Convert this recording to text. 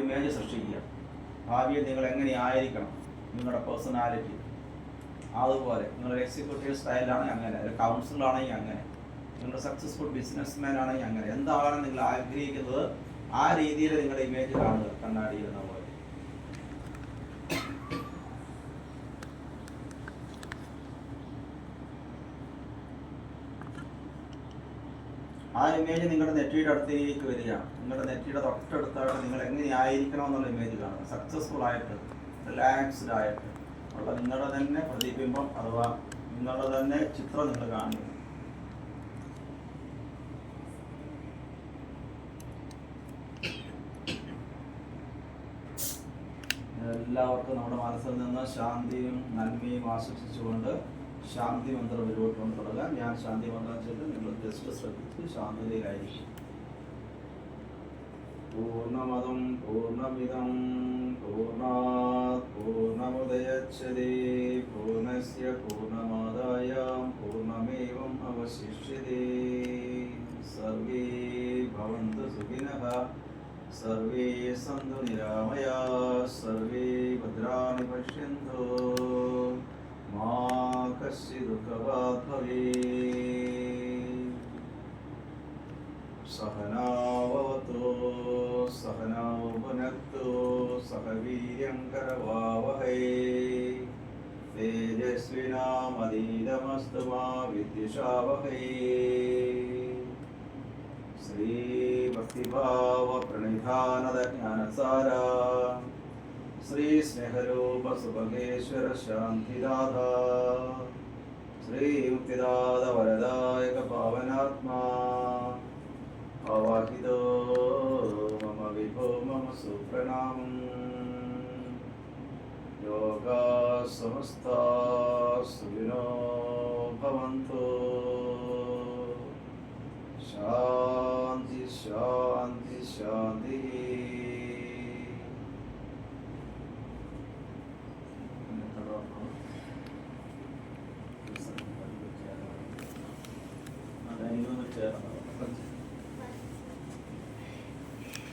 Image സൃഷ്ടിക്കുക. ഭാവിയിൽ നിങ്ങൾ എങ്ങനെയായിരിക്കണം, നിങ്ങളുടെ പേഴ്സണാലിറ്റി. അതുപോലെ നിങ്ങളൊരു എക്സിക്യൂട്ടീവ് സ്റ്റൈലാണെങ്കിൽ അങ്ങനെ, ഒരു കൗൺസിലറാണെങ്കിൽ അങ്ങനെ, നിങ്ങളുടെ സക്സസ്ഫുൾ ബിസിനസ്മാൻ ആണെങ്കിൽ അങ്ങനെ, എന്താണ് നിങ്ങൾ ആഗ്രഹിക്കുന്നത് ആ രീതിയിൽ നിങ്ങളുടെ ഇമേജ് കാണുക കണ്ണാടിയിരുന്ന പോലെ. ആ ഇമേജ് നിങ്ങളുടെ നെറ്റിയുടെ അടുത്തേക്ക് വരികയാണ്. നിങ്ങളുടെ നെറ്റിയുടെ തൊട്ടടുത്തായിട്ട് നിങ്ങൾ എങ്ങനെയായിരിക്കണം എന്നുള്ള ഇമേജ് കാണുക. സക്സസ്ഫുൾ ആയിട്ട്, റിലാക്സ്ഡ് ആയിട്ട് ഉള്ള നിങ്ങളുടെ തന്നെ പ്രതിബിംബം അഥവാ നിങ്ങളുടെ തന്നെ ചിത്രം നിങ്ങൾ കാണുക. എല്ലാവർക്കും നമ്മുടെ മനസ്സിൽ നിന്ന് ശാന്തിയും നന്മയും ആശംസിച്ചുകൊണ്ട് ശാന്തി മന്ത്രം മുന്നോട്ട് തുടങ്ങാം. ഞാൻ ശാന്തി മന്ത്രം ചൊല്ലും, നിങ്ങൾ ജസ്റ്റ് ശ്രദ്ധിച്ച് ശാന്തതയിലായിരിക്കും. പൂർണ്ണമദം പൂർണ്ണമിദം പൂർണ്ണാത് പൂർണ്ണമുദച്യതേ പൂർണ്ണസ്യ പൂർണ്ണമാദായ പൂർണ്ണമേവം അവശിഷ്യതേ. സർവേ ഭവന്തു സുഖിനഃ, സർവേ സന്തു നിരാമയാഃ, സർവേ ഭദ്രാണി പശ്യन्तു, മാ കശ്ചിദ് ദുഃഖഭാഗ് ഭവേത്. സഹനൗ ഭവതു സഹനൗ ഭുനക്തു സഹ വീര്യം കരവാവഹൈ. തേജസ്വിനാമധീതമസ്തു മാ വിദ്വിഷാവഹൈ. ശ്രീ ഭക്തിഭാവ പ്രണിധാനദ ജ്ഞാനസാര ശ്രീ സ്നേഹരൂപ സുഭഗേശ്വര ശാന്തിദാത ശ്രീ മുക്തിദാത വരദായക പാവനാത്മാ ആവാഹിതോ മമ വിഭോ മമ സുപ്രണാമം. യോഗാ സമസ്താ സുഖിനോ ഭവന്തു. ശാന്തി ശാന്തി ശാന്തി. ചേർന്ന്